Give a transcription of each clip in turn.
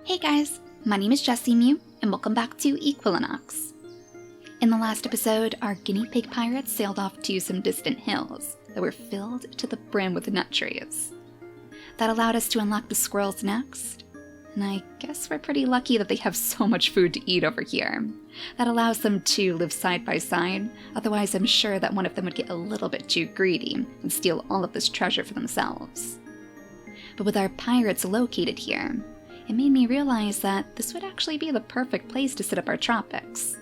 Hey guys, my name is JessiMew, and welcome back to Equilinox. In the last episode, our guinea pig pirates sailed off to some distant hills that were filled to the brim with nut trees. That allowed us to unlock the squirrels next, and I guess we're pretty lucky that they have so much food to eat over here. That allows them to live side by side, otherwise I'm sure that one of them would get a little bit too greedy and steal all of this treasure for themselves. But with our pirates located here, it made me realize that this would actually be the perfect place to set up our tropics.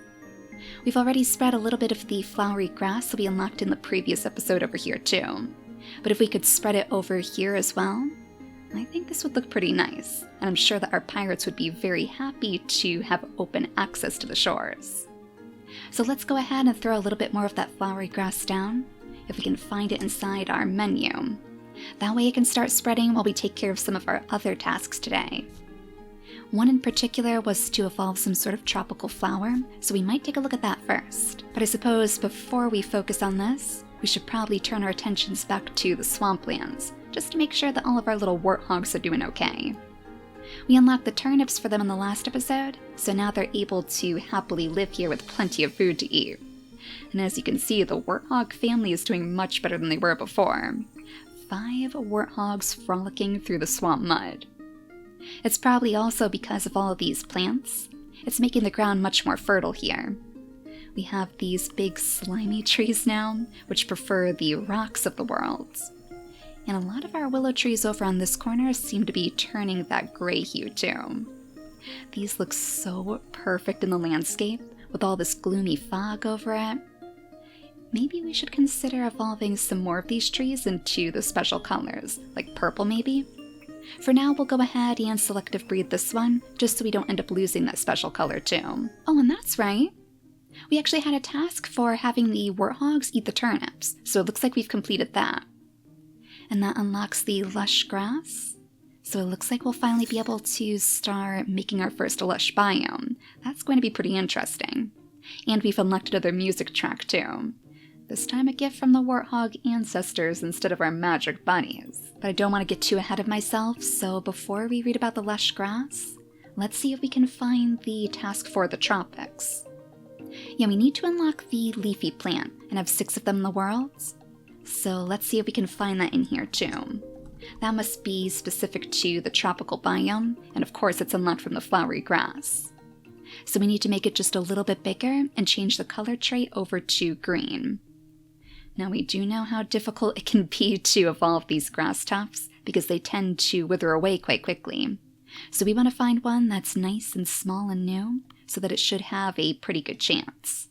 We've already spread a little bit of the flowery grass that we unlocked in the previous episode over here too. But if we could spread it over here as well, I think this would look pretty nice, and I'm sure that our pirates would be very happy to have open access to the shores. So let's go ahead and throw a little bit more of that flowery grass down, if we can find it inside our menu. That way it can start spreading while we take care of some of our other tasks today. One in particular was to evolve some sort of tropical flower, so we might take a look at that first. But I suppose before we focus on this, we should probably turn our attentions back to the swamplands, just to make sure that all of our little warthogs are doing okay. We unlocked the turnips for them in the last episode, so now they're able to happily live here with plenty of food to eat. And as you can see, the warthog family is doing much better than they were before. 5 warthogs frolicking through the swamp mud. It's probably also because of all of these plants. It's making the ground much more fertile here. We have these big slimy trees now, which prefer the rocks of the world. And a lot of our willow trees over on this corner seem to be turning that gray hue too. These look so perfect in the landscape, with all this gloomy fog over it. Maybe we should consider evolving some more of these trees into the special colors, like purple maybe? For now, we'll go ahead and selective breed this one, just so we don't end up losing that special color too. Oh, and that's right! We actually had a task for having the warthogs eat the turnips, so it looks like we've completed that. And that unlocks the lush grass, so it looks like we'll finally be able to start making our first lush biome. That's going to be pretty interesting. And we've unlocked another music track too. This time a gift from the warthog ancestors instead of our magic bunnies. But I don't want to get too ahead of myself, so before we read about the lush grass, let's see if we can find the task for the tropics. Yeah, we need to unlock the leafy plant, and have 6 of them in the world. So let's see if we can find that in here too. That must be specific to the tropical biome, and of course it's unlocked from the flowery grass. So we need to make it just a little bit bigger and change the color trait over to green. Now we do know how difficult it can be to evolve these grass tufts, because they tend to wither away quite quickly. So we want to find one that's nice and small and new, so that it should have a pretty good chance.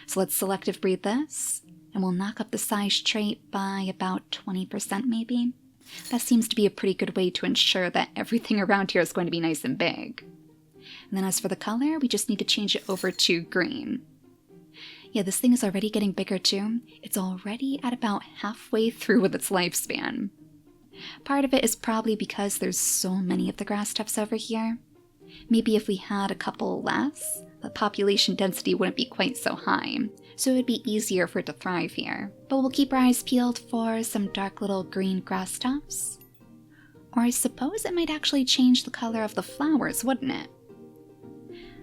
So let's selective breed this, and we'll knock up the size trait by about 20% maybe. That seems to be a pretty good way to ensure that everything around here is going to be nice and big. And then as for the color, we just need to change it over to green. Yeah, this thing is already getting bigger too. It's already at about halfway through with its lifespan. Part of it is probably because there's so many of the grass tufts over here. Maybe if we had a couple less, the population density wouldn't be quite so high, so it would be easier for it to thrive here. But we'll keep our eyes peeled for some dark little green grass tufts. Or I suppose it might actually change the color of the flowers, wouldn't it?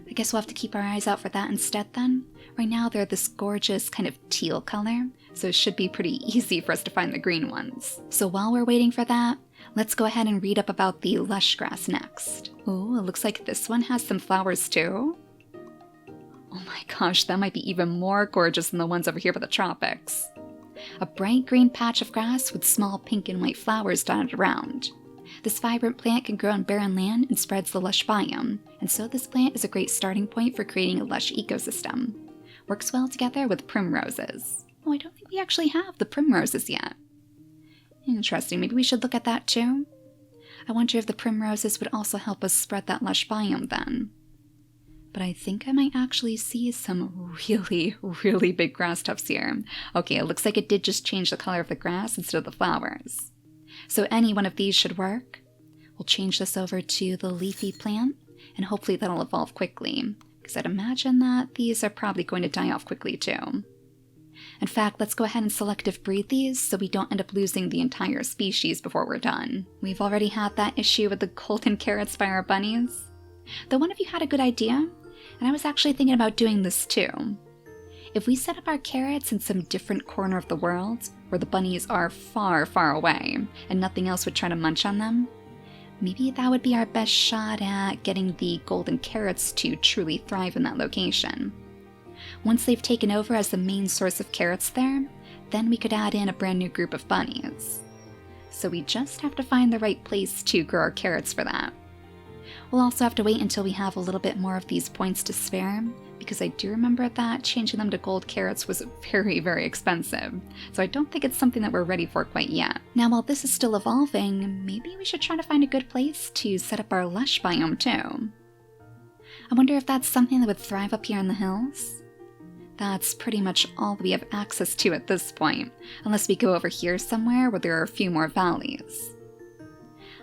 I guess we'll have to keep our eyes out for that instead then. Right now they're this gorgeous kind of teal color, so it should be pretty easy for us to find the green ones. So while we're waiting for that, let's go ahead and read up about the lush grass next. Oh, it looks like this one has some flowers too. Oh my gosh, that might be even more gorgeous than the ones over here by the tropics. A bright green patch of grass with small pink and white flowers dotted around. This vibrant plant can grow on barren land and spreads the lush biome, and so this plant is a great starting point for creating a lush ecosystem. Works well together with primroses. Oh, I don't think we actually have the primroses yet. Interesting, maybe we should look at that too? I wonder if the primroses would also help us spread that lush biome then. But I think I might actually see some really big grass tufts here. Okay, it looks like it did just change the color of the grass instead of the flowers. So any one of these should work. We'll change this over to the leafy plant, and hopefully that'll evolve quickly, because I'd imagine that these are probably going to die off quickly too. In fact, let's go ahead and selective breed these so we don't end up losing the entire species before we're done. We've already had that issue with the golden carrots by our bunnies. Though one of you had a good idea, and I was actually thinking about doing this too. If we set up our carrots in some different corner of the world, where the bunnies are far, far away, and nothing else would try to munch on them, maybe that would be our best shot at getting the golden carrots to truly thrive in that location. Once they've taken over as the main source of carrots there, then we could add in a brand new group of bunnies. So we just have to find the right place to grow our carrots for that. We'll also have to wait until we have a little bit more of these points to spare, because I do remember that changing them to gold carrots was very, very expensive, so I don't think it's something that we're ready for quite yet. Now, while this is still evolving, maybe we should try to find a good place to set up our Lush biome too. I wonder if that's something that would thrive up here in the hills? That's pretty much all we have access to at this point, unless we go over here somewhere where there are a few more valleys.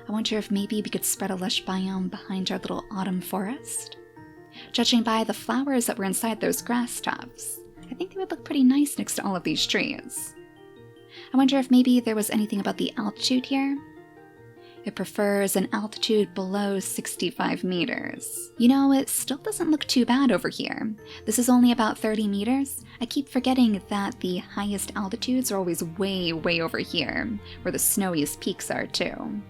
I wonder if maybe we could spread a lush biome behind our little autumn forest? Judging by the flowers that were inside those grass tufts, I think they would look pretty nice next to all of these trees. I wonder if maybe there was anything about the altitude here? It prefers an altitude below 65 meters. You know, it still doesn't look too bad over here. This is only about 30 meters. I keep forgetting that the highest altitudes are always way, way over here, where the snowiest peaks are too.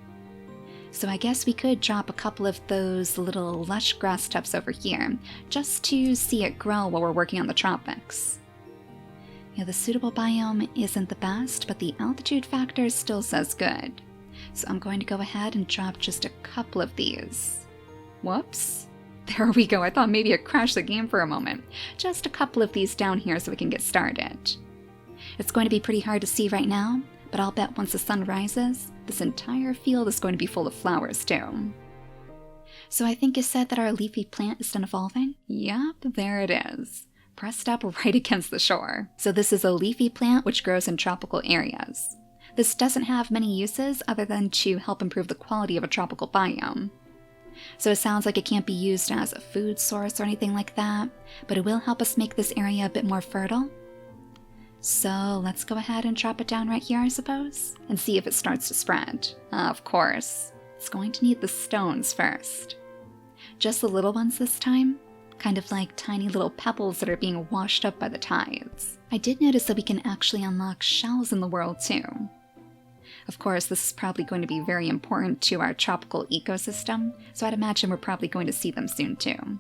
So I guess we could drop a couple of those little lush grass tufts over here, just to see it grow while we're working on the tropics. Yeah, the suitable biome isn't the best, but the altitude factor still says good. So I'm going to go ahead and drop just a couple of these. Whoops. There we go, I thought maybe it crashed the game for a moment. Just a couple of these down here so we can get started. It's going to be pretty hard to see right now, but I'll bet once the sun rises, this entire field is going to be full of flowers too. So I think you said that our leafy plant is done evolving? Yep, there it is. Pressed up right against the shore. So this is a leafy plant which grows in tropical areas. This doesn't have many uses other than to help improve the quality of a tropical biome. So it sounds like it can't be used as a food source or anything like that, but it will help us make this area a bit more fertile. So let's go ahead and drop it down right here, I suppose, and see if it starts to spread. Of course, it's going to need the stones first. Just the little ones this time, kind of like tiny little pebbles that are being washed up by the tides. I did notice that we can actually unlock shells in the world too. Of course, this is probably going to be very important to our tropical ecosystem, so I'd imagine we're probably going to see them soon too.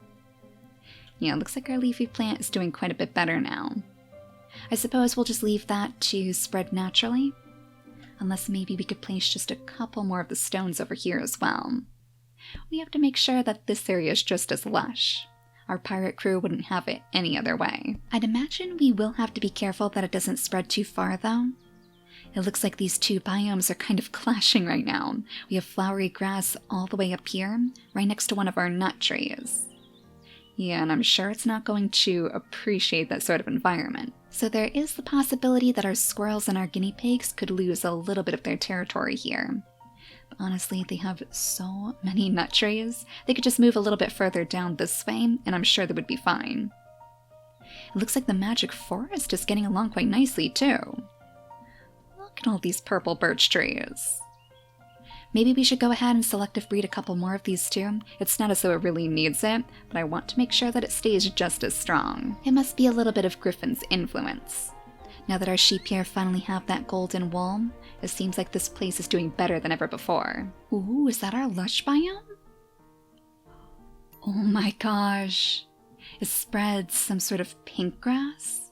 Yeah, it looks like our leafy plant is doing quite a bit better now. I suppose we'll just leave that to spread naturally, unless maybe we could place just a couple more of the stones over here as well. We have to make sure that this area is just as lush. Our pirate crew wouldn't have it any other way. I'd imagine we will have to be careful that it doesn't spread too far though. It looks like these two biomes are kind of clashing right now. We have flowery grass all the way up here, right next to one of our nut trees. Yeah, and I'm sure it's not going to appreciate that sort of environment. So there is the possibility that our squirrels and our guinea pigs could lose a little bit of their territory here. But honestly, they have so many nut trees, they could just move a little bit further down this way, and I'm sure they would be fine. It looks like the magic forest is getting along quite nicely too. Look at all these purple birch trees. Maybe we should go ahead and selective breed a couple more of these too. It's not as though it really needs it, but I want to make sure that it stays just as strong. It must be a little bit of Griffin's influence. Now that our sheep here finally have that golden wool, it seems like this place is doing better than ever before. Ooh, is that our lush biome? Oh my gosh. It spreads some sort of pink grass.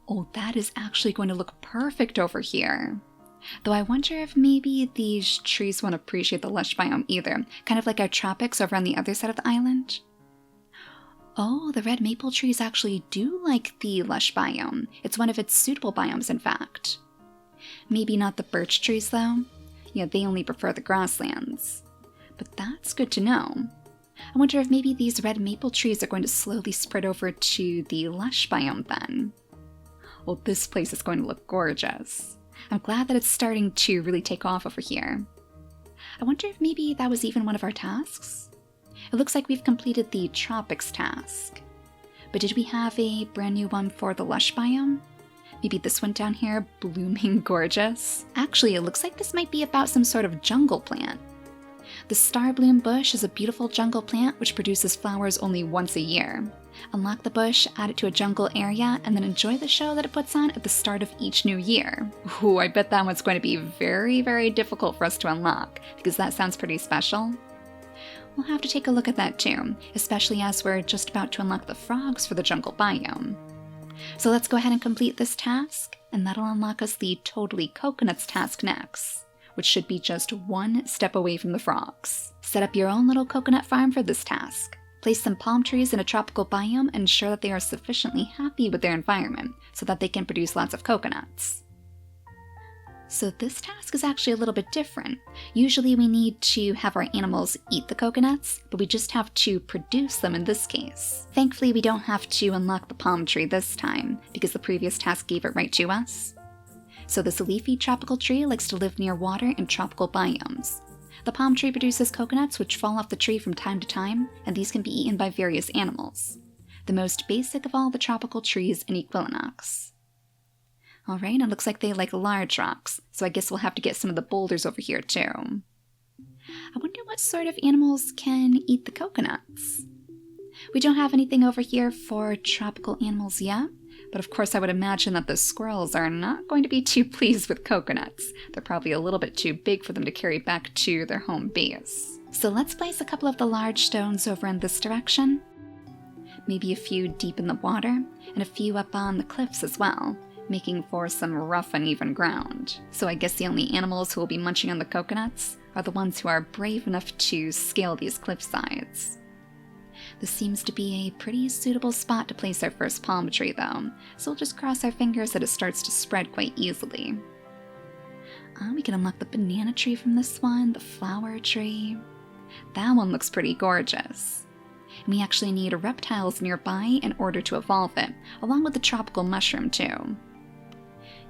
Oh, that is actually going to look perfect over here. Though I wonder if maybe these trees won't appreciate the lush biome either, kind of like our tropics over on the other side of the island. Oh, the red maple trees actually do like the lush biome. It's one of its suitable biomes, in fact. Maybe not the birch trees, though. Yeah, they only prefer the grasslands. But that's good to know. I wonder if maybe these red maple trees are going to slowly spread over to the lush biome then. Well, this place is going to look gorgeous. I'm glad that it's starting to really take off over here. I wonder if maybe that was even one of our tasks? It looks like we've completed the tropics task. But did we have a brand new one for the lush biome? Maybe this one down here, blooming gorgeous. Actually, it looks like this might be about some sort of jungle plant. The star bloom bush is a beautiful jungle plant which produces flowers only once a year. Unlock the bush, add it to a jungle area, and then enjoy the show that it puts on at the start of each new year. Ooh, I bet that one's going to be very, very difficult for us to unlock, because that sounds pretty special. We'll have to take a look at that too, especially as we're just about to unlock the frogs for the jungle biome. So let's go ahead and complete this task, and that'll unlock us the Totally Coconuts task next, which should be just one step away from the frogs. Set up your own little coconut farm for this task. Place some palm trees in a tropical biome and ensure that they are sufficiently happy with their environment so that they can produce lots of coconuts. So this task is actually a little bit different. Usually we need to have our animals eat the coconuts, but we just have to produce them in this case. Thankfully we don't have to unlock the palm tree this time, because the previous task gave it right to us. So this leafy tropical tree likes to live near water in tropical biomes. The palm tree produces coconuts which fall off the tree from time to time, and these can be eaten by various animals. The most basic of all the tropical trees in Equilinox. Alright, it looks like they like large rocks, so I guess we'll have to get some of the boulders over here too. I wonder what sort of animals can eat the coconuts. We don't have anything over here for tropical animals yet, but of course I would imagine that the squirrels are not going to be too pleased with coconuts. They're probably a little bit too big for them to carry back to their home base. So let's place a couple of the large stones over in this direction. Maybe a few deep in the water, and a few up on the cliffs as well, making for some rough uneven ground. So I guess the only animals who will be munching on the coconuts are the ones who are brave enough to scale these cliff sides. This seems to be a pretty suitable spot to place our first palm tree though, so we'll just cross our fingers that it starts to spread quite easily. We can unlock the banana tree from this one, the flower tree. That one looks pretty gorgeous. And we actually need reptiles nearby in order to evolve it, along with the tropical mushroom too.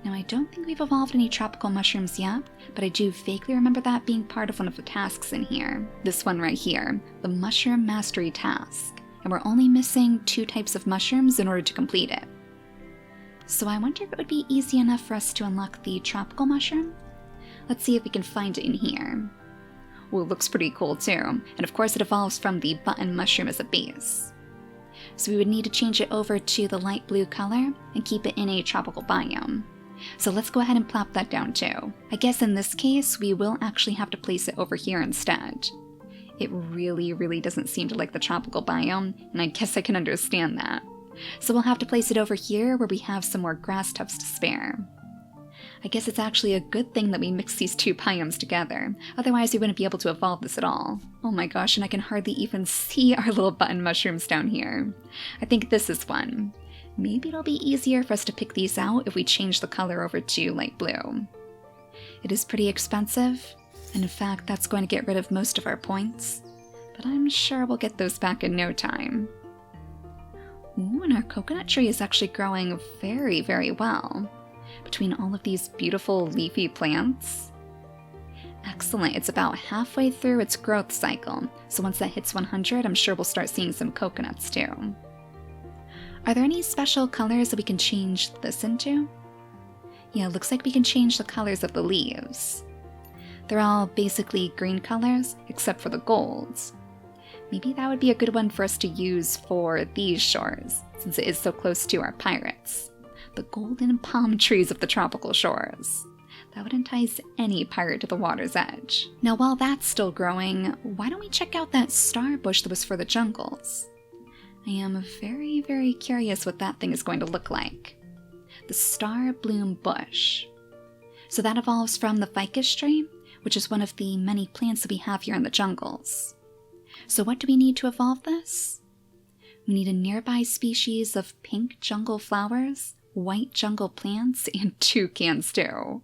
Now I don't think we've evolved any tropical mushrooms yet, but I do vaguely remember that being part of one of the tasks in here. This one right here, the Mushroom Mastery task. And we're only missing 2 types of mushrooms in order to complete it. So I wonder if it would be easy enough for us to unlock the tropical mushroom? Let's see if we can find it in here. Well, it looks pretty cool too, and of course it evolves from the button mushroom as a base. So we would need to change it over to the light blue color and keep it in a tropical biome. So let's go ahead and plop that down too. I guess in this case, we will actually have to place it over here instead. It really doesn't seem to like the tropical biome, and I guess I can understand that. So we'll have to place it over here where we have some more grass tufts to spare. I guess it's actually a good thing that we mix these 2 biomes together, otherwise we wouldn't be able to evolve this at all. Oh my gosh, and I can hardly even see our little button mushrooms down here. I think this is one. Maybe it'll be easier for us to pick these out if we change the color over to light blue. It is pretty expensive, and in fact that's going to get rid of most of our points, but I'm sure we'll get those back in no time. Ooh, and our coconut tree is actually growing very well, between all of these beautiful leafy plants. Excellent, it's about halfway through its growth cycle, so once that hits 100, I'm sure we'll start seeing some coconuts too. Are there any special colors that we can change this into? Yeah, it looks like we can change the colors of the leaves. They're all basically green colors, except for the golds. Maybe that would be a good one for us to use for these shores, since it is so close to our pirates. The golden palm trees of the tropical shores. That would entice any pirate to the water's edge. Now while that's still growing, why don't we check out that star bush that was for the jungles? I am very curious what that thing is going to look like. The star bloom bush. So that evolves from the ficus tree, which is one of the many plants that we have here in the jungles. So what do we need to evolve this? We need a nearby species of pink jungle flowers, white jungle plants, and toucans too.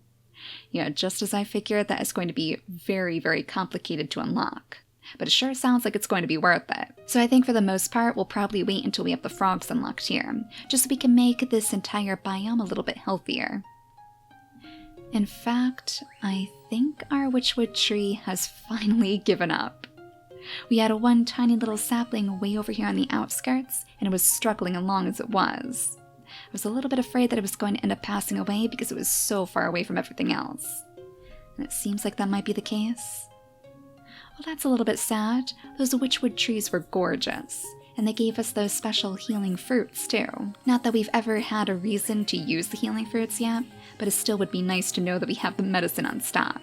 Yeah, just as I figured, that is going to be very complicated to unlock. But it sure sounds like it's going to be worth it. So I think for the most part, we'll probably wait until we have the frogs unlocked here, just so we can make this entire biome a little bit healthier. In fact, I think our witchwood tree has finally given up. We had one tiny little sapling way over here on the outskirts, and it was struggling along as it was. I was a little bit afraid that it was going to end up passing away because it was so far away from everything else. And it seems like that might be the case. Well, that's a little bit sad. Those witchwood trees were gorgeous, and they gave us those special healing fruits too. Not that we've ever had a reason to use the healing fruits yet, but it still would be nice to know that we have the medicine on stock.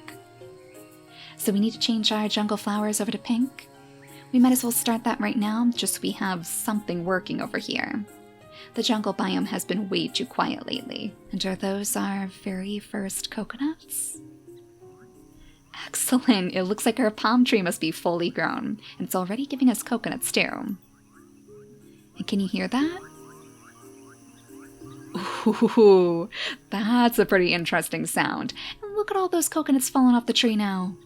So we need to change our jungle flowers over to pink. We might as well start that right now, just so we have something working over here. The jungle biome has been way too quiet lately. And are those our very first coconuts? Excellent! It looks like our palm tree must be fully grown, and it's already giving us coconuts too. And can you hear that? Ooh, that's a pretty interesting sound. And look at all those coconuts falling off the tree now.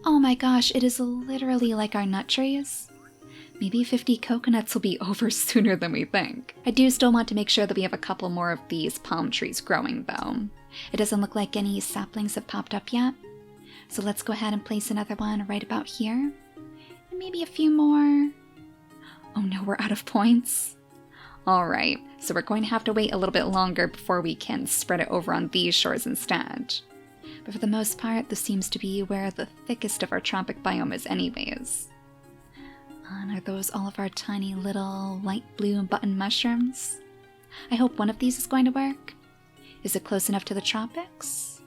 Oh my gosh, it is literally like our nut trees. Maybe 50 coconuts will be over sooner than we think. I do still want to make sure that we have a couple more of these palm trees growing though. It doesn't look like any saplings have popped up yet. So let's go ahead and place another one right about here. And maybe a few more. Oh no, we're out of points. Alright, so we're going to have to wait a little bit longer before we can spread it over on these shores instead. But for the most part, this seems to be where the thickest of our tropic biome is anyways. And are those all of our tiny little light blue button mushrooms? I hope one of these is going to work. Is it close enough to the tropics?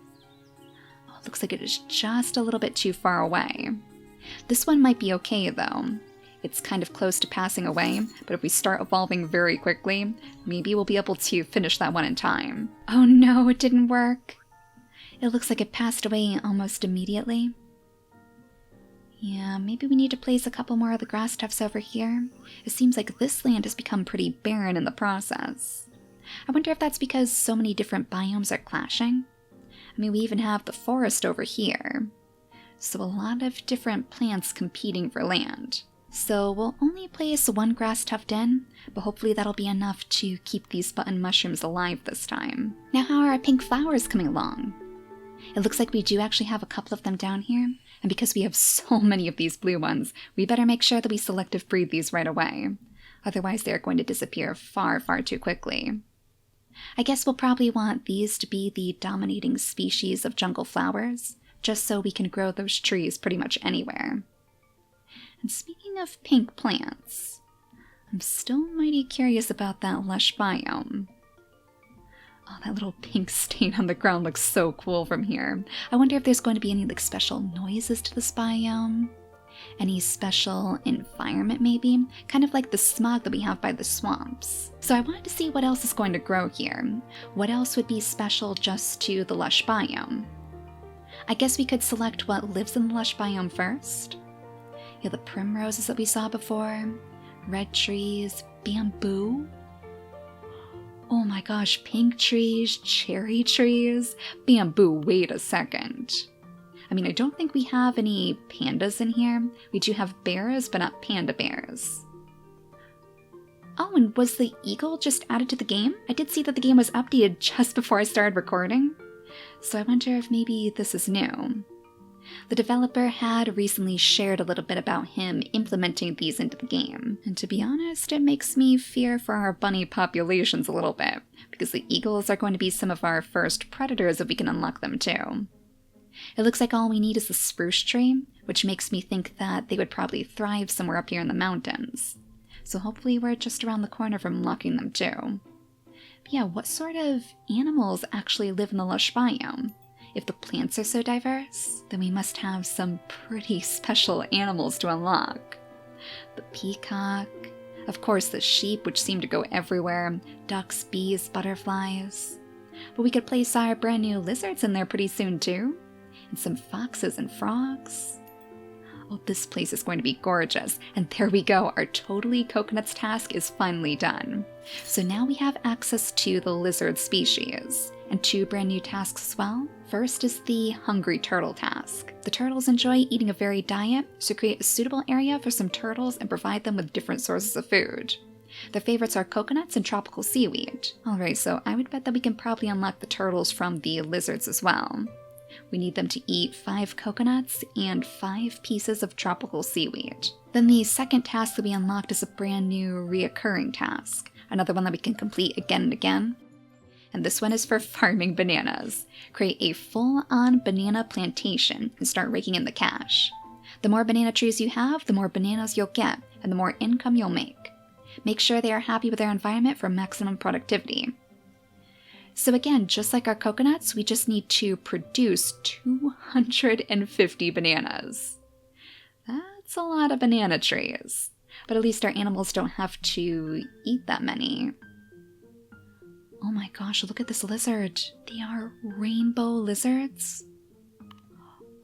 Oh, it looks like it is just a little bit too far away. This one might be okay though. It's kind of close to passing away, but if we start evolving very quickly, maybe we'll be able to finish that one in time. Oh no, it didn't work. It looks like it passed away almost immediately. Yeah, maybe we need to place a couple more of the grass tufts over here. It seems like this land has become pretty barren in the process. I wonder if that's because so many different biomes are clashing. I mean, we even have the forest over here. So a lot of different plants competing for land. So we'll only place one grass tuft in, but hopefully that'll be enough to keep these button mushrooms alive this time. Now how are our pink flowers coming along? It looks like we do actually have a couple of them down here, and because we have so many of these blue ones, we better make sure that we selective breed these right away. Otherwise they're going to disappear far, far too quickly. I guess we'll probably want these to be the dominating species of jungle flowers, just so we can grow those trees pretty much anywhere. And speaking of pink plants, I'm still mighty curious about that lush biome. Oh, that little pink stain on the ground looks so cool from here. I wonder if there's going to be any special noises to this biome? Any special environment maybe? Kind of like the smog that we have by the swamps. So I wanted to see what else is going to grow here. What else would be special just to the lush biome? I guess we could select what lives in the lush biome first. Yeah, the primroses that we saw before, red trees, bamboo. Oh my gosh, pink trees, cherry trees, bamboo, wait a second. I mean, I don't think we have any pandas in here. We do have bears, but not panda bears. Oh, and was the eagle just added to the game? I did see that the game was updated just before I started recording. So I wonder if maybe this is new. The developer had recently shared a little bit about him implementing these into the game, and to be honest, it makes me fear for our bunny populations a little bit, because the eagles are going to be some of our first predators if we can unlock them too. It looks like all we need is the spruce tree, which makes me think that they would probably thrive somewhere up here in the mountains. So hopefully we're just around the corner from unlocking them too. But yeah, what sort of animals actually live in the lush biome? If the plants are so diverse, then we must have some pretty special animals to unlock. The peacock, of course the sheep, which seem to go everywhere, ducks, bees, butterflies. But we could place our brand new lizards in there pretty soon too, and some foxes and frogs. Oh, this place is going to be gorgeous, and there we go, our Totally Coconuts task is finally done. So now we have access to the lizard species, and 2 brand new tasks as well. First is the Hungry Turtle task. The turtles enjoy eating a varied diet, so create a suitable area for some turtles and provide them with different sources of food. Their favorites are coconuts and tropical seaweed. Alright, so I would bet that we can probably unlock the turtles from the lizards as well. We need them to eat 5 coconuts and 5 pieces of tropical seaweed. Then the second task that we unlocked is a brand new reoccurring task. another one that we can complete again and again. And this one is for farming bananas. Create a full-on banana plantation and start raking in the cash. The more banana trees you have, the more bananas you'll get, and the more income you'll make. Make sure they are happy with their environment for maximum productivity. So again, just like our coconuts, we just need to produce 250 bananas. That's a lot of banana trees. But at least our animals don't have to eat that many. Oh my gosh, look at this lizard. They are rainbow lizards.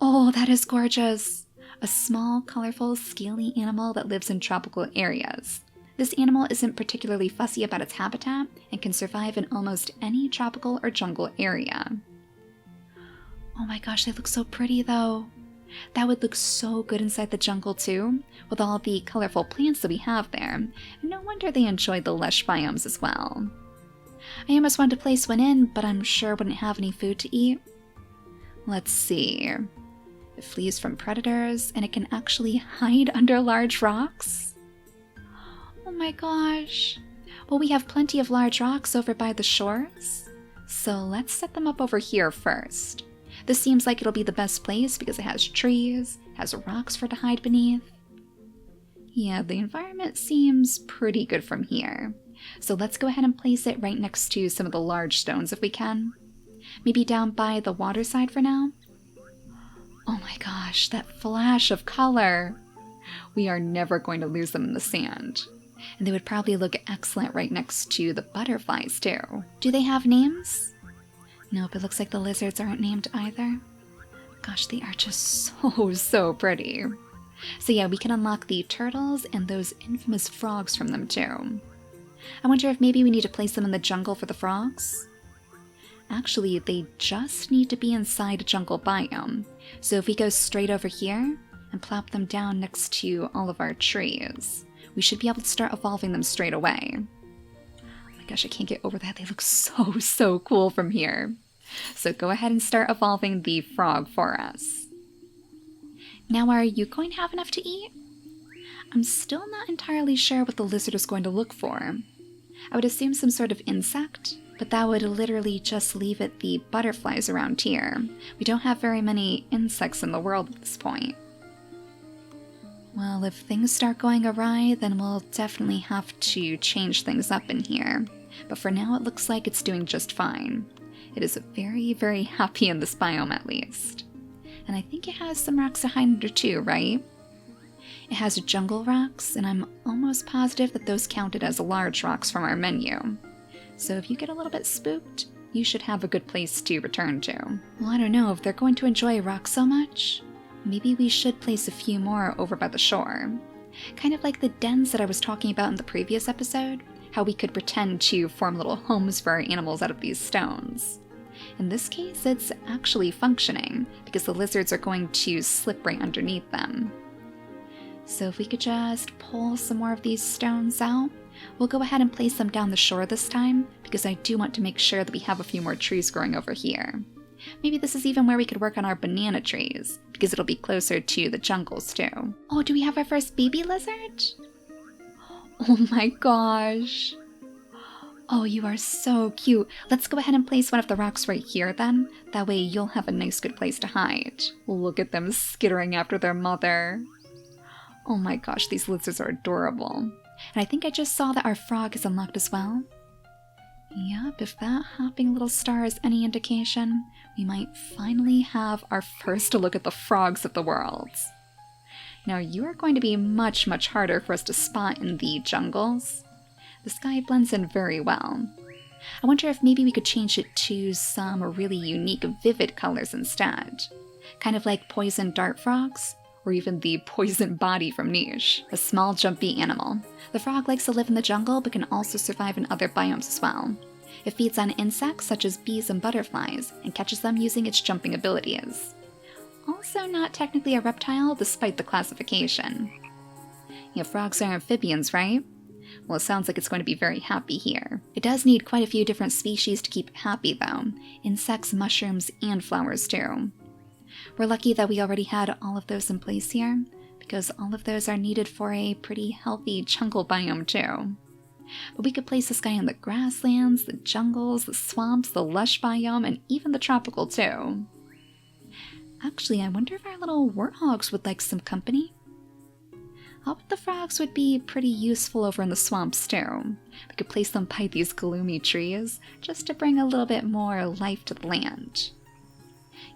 Oh, that is gorgeous. A small, colorful, scaly animal that lives in tropical areas. This animal isn't particularly fussy about its habitat and can survive in almost any tropical or jungle area. Oh my gosh, they look so pretty though. That would look so good inside the jungle too, with all the colorful plants that we have there. And no wonder they enjoy the lush biomes as well. I almost wanted to place one in, but I'm sure it wouldn't have any food to eat. Let's see. It flees from predators, and it can actually hide under large rocks. Oh my gosh. Well, we have plenty of large rocks over by the shores, so let's set them up over here first. This seems like it'll be the best place because it has trees, has rocks for it to hide beneath. Yeah, the environment seems pretty good from here. So let's go ahead and place it right next to some of the large stones if we can. Maybe down by the water side for now. Oh my gosh, that flash of color! We are never going to lose them in the sand. And they would probably look excellent right next to the butterflies too. Do they have names? Nope, it looks like the lizards aren't named either. Gosh, they are just so pretty. So yeah, we can unlock the turtles and those infamous frogs from them too. I wonder if maybe we need to place them in the jungle for the frogs? Actually, they just need to be inside a jungle biome. So if we go straight over here and plop them down next to all of our trees, we should be able to start evolving them straight away. Oh my gosh, I can't get over that. They look so cool from here. So go ahead and start evolving the frog for us. Now, are you going to have enough to eat? I'm still not entirely sure what the lizard is going to look for. I would assume some sort of insect, but that would literally just leave it the butterflies around here. We don't have very many insects in the world at this point. Well, if things start going awry, then we'll definitely have to change things up in here. But for now, it looks like it's doing just fine. It is very happy in this biome at least. And I think it has some rocks to hide under too, right? It has jungle rocks, and I'm almost positive that those counted as large rocks from our menu. So if you get a little bit spooked, you should have a good place to return to. Well, I don't know, if they're going to enjoy rocks so much, maybe we should place a few more over by the shore. Kind of like the dens that I was talking about in the previous episode, how we could pretend to form little homes for our animals out of these stones. In this case, it's actually functioning, because the lizards are going to slip right underneath them. So if we could just pull some more of these stones out, we'll go ahead and place them down the shore this time, because I do want to make sure that we have a few more trees growing over here. Maybe this is even where we could work on our banana trees, because it'll be closer to the jungles too. Oh, do we have our first baby lizard? Oh my gosh. Oh, you are so cute. Let's go ahead and place one of the rocks right here then. That way you'll have a nice good place to hide. Look at them skittering after their mother. Oh my gosh, these lizards are adorable. And I think I just saw that our frog is unlocked as well. Yep, if that hopping little star is any indication, we might finally have our first look at the frogs of the world. Now, you are going to be much harder for us to spot in the jungles. The sky blends in very well. I wonder if maybe we could change it to some really unique, vivid colors instead. Kind of like poison dart frogs, or even the poison body from Niche, a small jumpy animal. The frog likes to live in the jungle, but can also survive in other biomes as well. It feeds on insects such as bees and butterflies, and catches them using its jumping abilities. Also not technically a reptile, despite the classification. Yeah, frogs are amphibians, right? Well, it sounds like it's going to be very happy here. It does need quite a few different species to keep it happy, though. Insects, mushrooms, and flowers, too. We're lucky that we already had all of those in place here, because all of those are needed for a pretty healthy jungle biome, too. But we could place this guy in the grasslands, the jungles, the swamps, the lush biome, and even the tropical too. Actually, I wonder if our little warthogs would like some company. I'll bet the frogs would be pretty useful over in the swamps too. We could place them by these gloomy trees, just to bring a little bit more life to the land.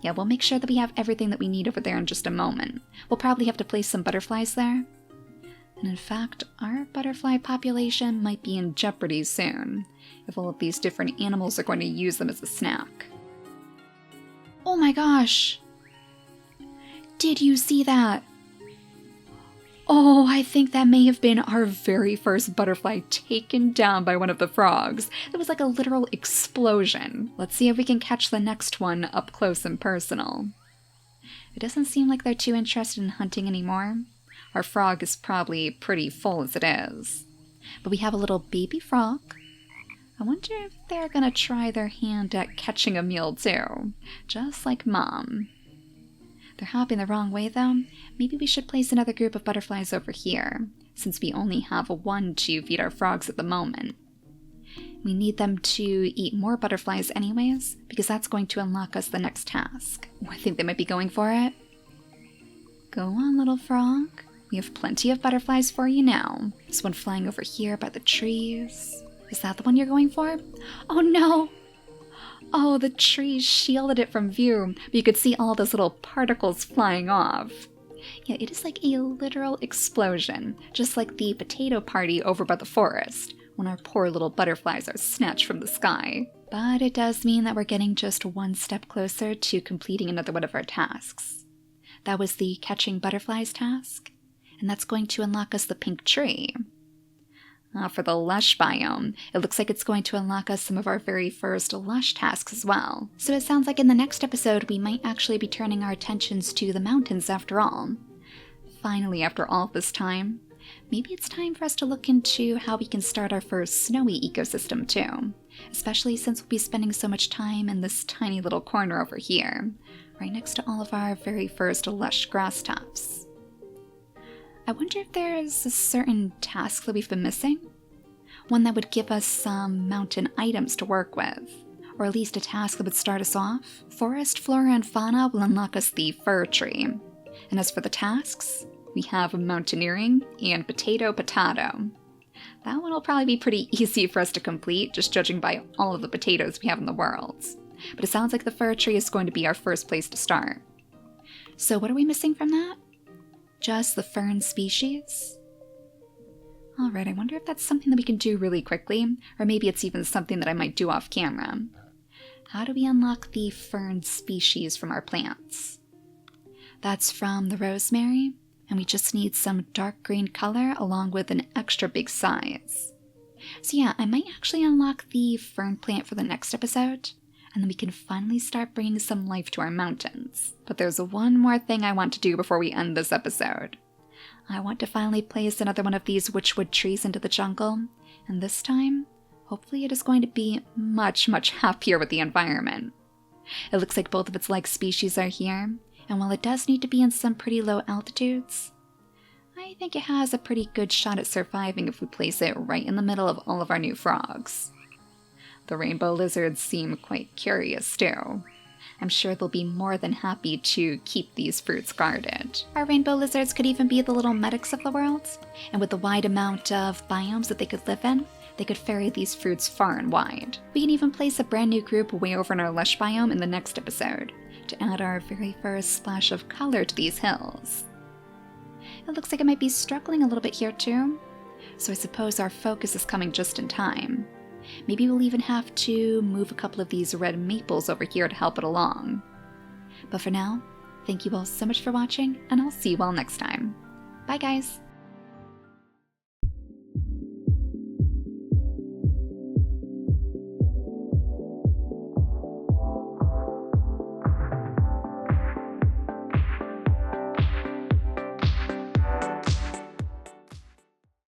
Yeah, we'll make sure that we have everything that we need over there in just a moment. We'll probably have to place some butterflies there. And in fact, our butterfly population might be in jeopardy soon, if all of these different animals are going to use them as a snack. Oh my gosh! Did you see that? Oh, I think that may have been our very first butterfly taken down by one of the frogs. It was like a literal explosion. Let's see if we can catch the next one up close and personal. It doesn't seem like they're too interested in hunting anymore. Our frog is probably pretty full as it is. But we have a little baby frog. I wonder if they're gonna try their hand at catching a meal too, just like Mom. They're hopping the wrong way though. Maybe we should place another group of butterflies over here, since we only have one to feed our frogs at the moment. We need them to eat more butterflies anyways, because that's going to unlock us the next task. Oh, I think they might be going for it. Go on, little frog. We have plenty of butterflies for you now. This one flying over here by the trees. Is that the one you're going for? Oh no! Oh, the trees shielded it from view, but you could see all those little particles flying off. Yeah, it is like a literal explosion, just like the potato party over by the forest, when our poor little butterflies are snatched from the sky. But it does mean that we're getting just one step closer to completing another one of our tasks. That was the catching butterflies task, and that's going to unlock us the pink tree. For the Lush biome, it looks like it's going to unlock us some of our very first Lush tasks as well. So it sounds like in the next episode we might actually be turning our attentions to the mountains after all. Finally, after all this time, maybe it's time for us to look into how we can start our first snowy ecosystem too. Especially since we'll be spending so much time in this tiny little corner over here, right next to all of our very first Lush grass tops. I wonder if there's a certain task that we've been missing? One that would give us some mountain items to work with, or at least a task that would start us off. Forest, flora, and fauna will unlock us the fir tree. And as for the tasks, we have mountaineering and potato. That one will probably be pretty easy for us to complete, just judging by all of the potatoes we have in the world. But it sounds like the fir tree is going to be our first place to start. So what are we missing from that? Just the fern species? Alright, I wonder if that's something that we can do really quickly, or maybe it's even something that I might do off camera. How do we unlock the fern species from our plants? That's from the rosemary, and we just need some dark green color along with an extra big size. So yeah, I might actually unlock the fern plant for the next episode, and then we can finally start bringing some life to our mountains. But there's one more thing I want to do before we end this episode. I want to finally place another one of these witchwood trees into the jungle, and this time, hopefully it is going to be much, much happier with the environment. It looks like both of its like species are here, and while it does need to be in some pretty low altitudes, I think it has a pretty good shot at surviving if we place it right in the middle of all of our new frogs. The rainbow lizards seem quite curious too. I'm sure they'll be more than happy to keep these fruits guarded. Our rainbow lizards could even be the little medics of the world, and with the wide amount of biomes that they could live in, they could ferry these fruits far and wide. We can even place a brand new group way over in our Lush biome in the next episode, to add our very first splash of color to these hills. It looks like it might be struggling a little bit here too, so I suppose our focus is coming just in time. Maybe we'll even have to move a couple of these red maples over here to help it along. But for now, thank you all so much for watching, and I'll see you all next time. Bye guys!